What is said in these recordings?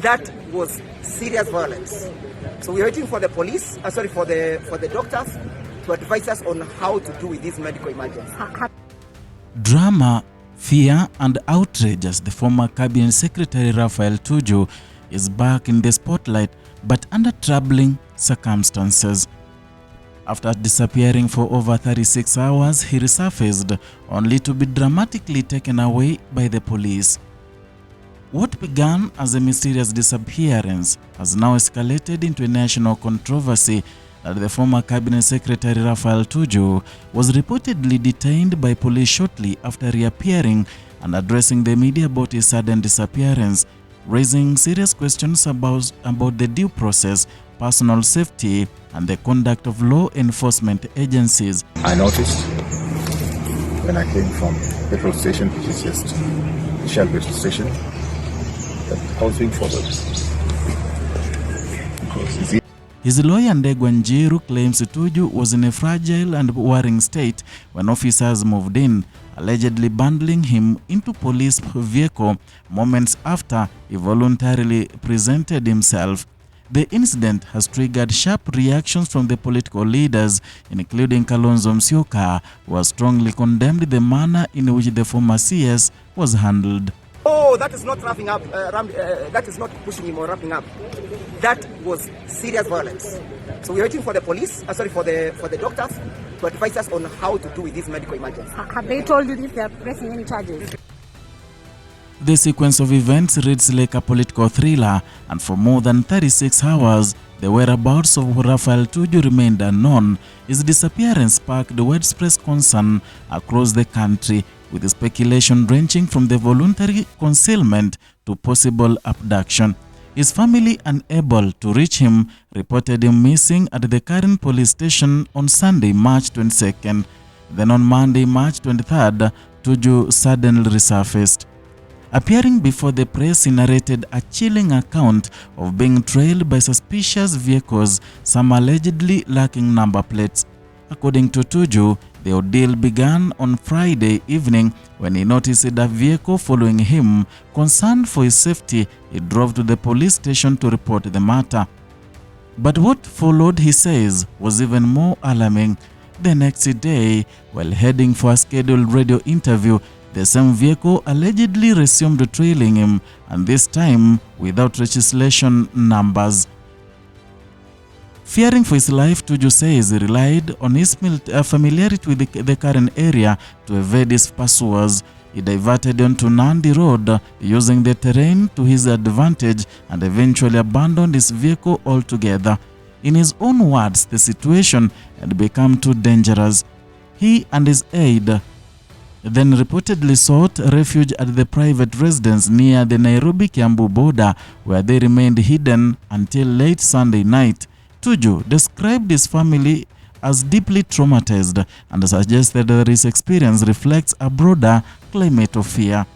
That was serious violence. So we're waiting for the police, for the doctors to advise us on how to do with this medical emergency. Drama, fear and outrage as the former cabinet secretary Raphael Tuju is back in the spotlight, but under troubling circumstances. After disappearing for over 36 hours, he resurfaced only to be dramatically taken away by the police. What began as a mysterious disappearance has now escalated into a national controversy that the former cabinet secretary Raphael Tuju was reportedly detained by police shortly after reappearing and addressing the media about his sudden disappearance, raising serious questions about the due process, personal safety, and the conduct of law enforcement agencies. I noticed when I came from the petrol station, which is just Mishandled station, that I was being followed. His lawyer Ndegwa claims Tuju was in a fragile and worrying state when officers moved in, allegedly bundling him into police vehicle moments after he voluntarily presented himself. The incident has triggered sharp reactions from the political leaders, including Kalonzo Musyoka, who has strongly condemned the manner in which the former CS was handled. Oh, that is not wrapping up. That is not pushing him or wrapping up. That was serious violence. So we're waiting for the police, for the doctors to advise us on how to do with this medical emergency. Have they told you if they are pressing any charges? The sequence of events reads like a political thriller, and for more than 36 hours, the whereabouts of Raphael Tuju remained unknown. His disappearance sparked widespread concern across the country, with speculation ranging from the voluntary concealment to possible abduction. His family, unable to reach him, reported him missing at the current police station on Sunday, March 22nd. Then on Monday, March 23rd, Tuju suddenly resurfaced. Appearing before the press, he narrated a chilling account of being trailed by suspicious vehicles, some allegedly lacking number plates. According to Tuju, the ordeal began on Friday evening when he noticed a vehicle following him. Concerned for his safety, he drove to the police station to report the matter. But what followed, he says, was even more alarming. The next day, while heading for a scheduled radio interview, the same vehicle allegedly resumed trailing him, and this time without registration numbers. Fearing for his life, Tuju says he relied on his familiarity with the current area to evade his pursuers. He diverted onto Nandi Road, using the terrain to his advantage, and eventually abandoned his vehicle altogether. In his own words, the situation had become too dangerous. He and his aide then reportedly sought refuge at the private residence near the Nairobi-Kiambu border, where they remained hidden until late Sunday night. Tuju described his family as deeply traumatized and suggested that his experience reflects a broader climate of fear.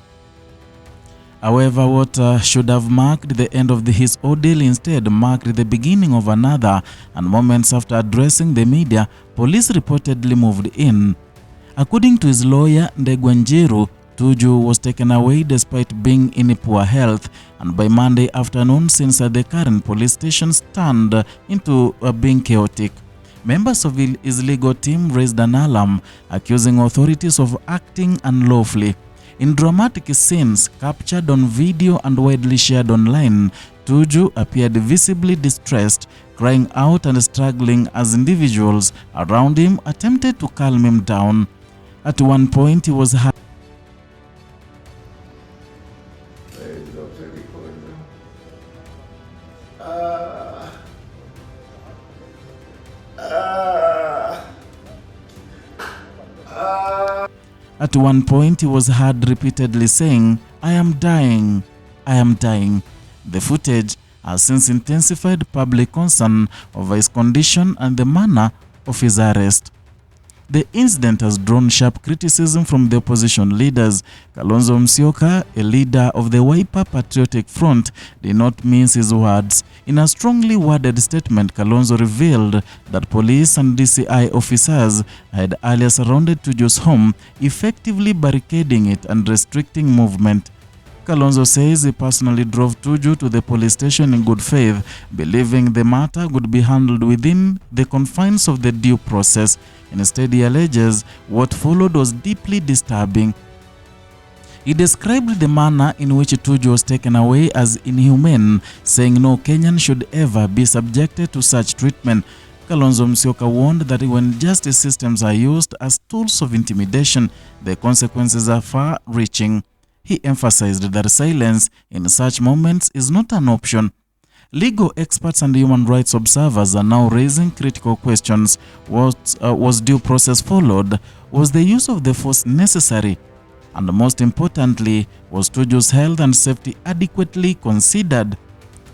However, what should have marked the end of his ordeal instead marked the beginning of another, and moments after addressing the media, police reportedly moved in. According to his lawyer Ndegwa, Tuju was taken away despite being in poor health, and by Monday afternoon, since the current police station turned into being chaotic. Members of his legal team raised an alarm, accusing authorities of acting unlawfully. In dramatic scenes captured on video and widely shared online, Tuju appeared visibly distressed, crying out and struggling as individuals around him attempted to calm him down. At one point, he was heard repeatedly saying, "I am dying, I am dying." The footage has since intensified public concern over his condition and the manner of his arrest. The incident has drawn sharp criticism from the opposition leaders. Kalonzo Musyoka, a leader of the Wiper Patriotic Front, did not mince his words. In a strongly worded statement, Kalonzo revealed that police and DCI officers had earlier surrounded Tuju's home, effectively barricading it and restricting movement. Kalonzo says he personally drove Tuju to the police station in good faith, believing the matter would be handled within the confines of the due process. Instead, he alleges what followed was deeply disturbing. He described the manner in which Tuju was taken away as inhumane, saying no Kenyan should ever be subjected to such treatment. Kalonzo Musyoka warned that when justice systems are used as tools of intimidation, the consequences are far-reaching. He emphasized that silence in such moments is not an option. Legal experts and human rights observers are now raising critical questions. Was due process followed? Was the use of the force necessary? And most importantly, was Tuju's health and safety adequately considered?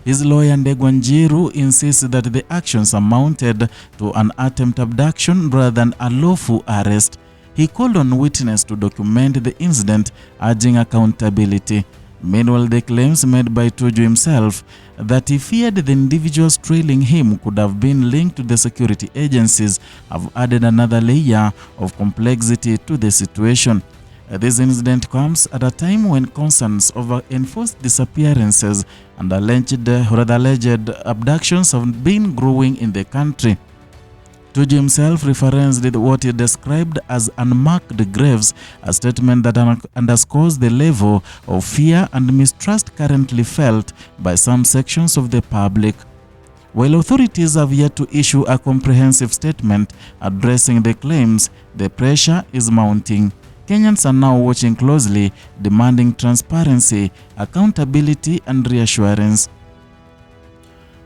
His lawyer Ndegwa Njiru insists that the actions amounted to an attempt abduction rather than a lawful arrest. He called on witnesses to document the incident, urging accountability. Meanwhile, the claims made by Tuju himself that he feared the individuals trailing him could have been linked to the security agencies have added another layer of complexity to the situation. This incident comes at a time when concerns over enforced disappearances and alleged abductions have been growing in the country. Tuju himself referenced what he described as unmarked graves, a statement that underscores the level of fear and mistrust currently felt by some sections of the public. While authorities have yet to issue a comprehensive statement addressing the claims, the pressure is mounting. Kenyans are now watching closely, demanding transparency, accountability, and reassurance.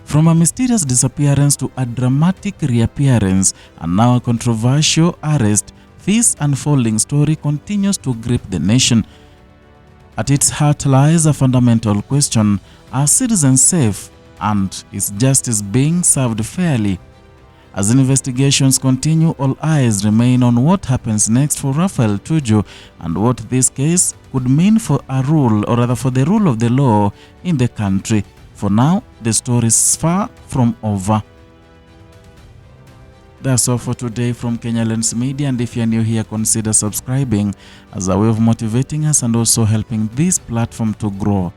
From a mysterious disappearance to a dramatic reappearance and now a controversial arrest, this unfolding story continues to grip the nation. At its heart lies a fundamental question: are citizens safe, and is justice being served fairly? As investigations continue, all eyes remain on what happens next for Raphael Tuju and what this case could mean for for the rule of the law in the country. For now, the story is far from over. That's all for today from Kenya Lens Media, and if you're new here, consider subscribing as a way of motivating us and also helping this platform to grow.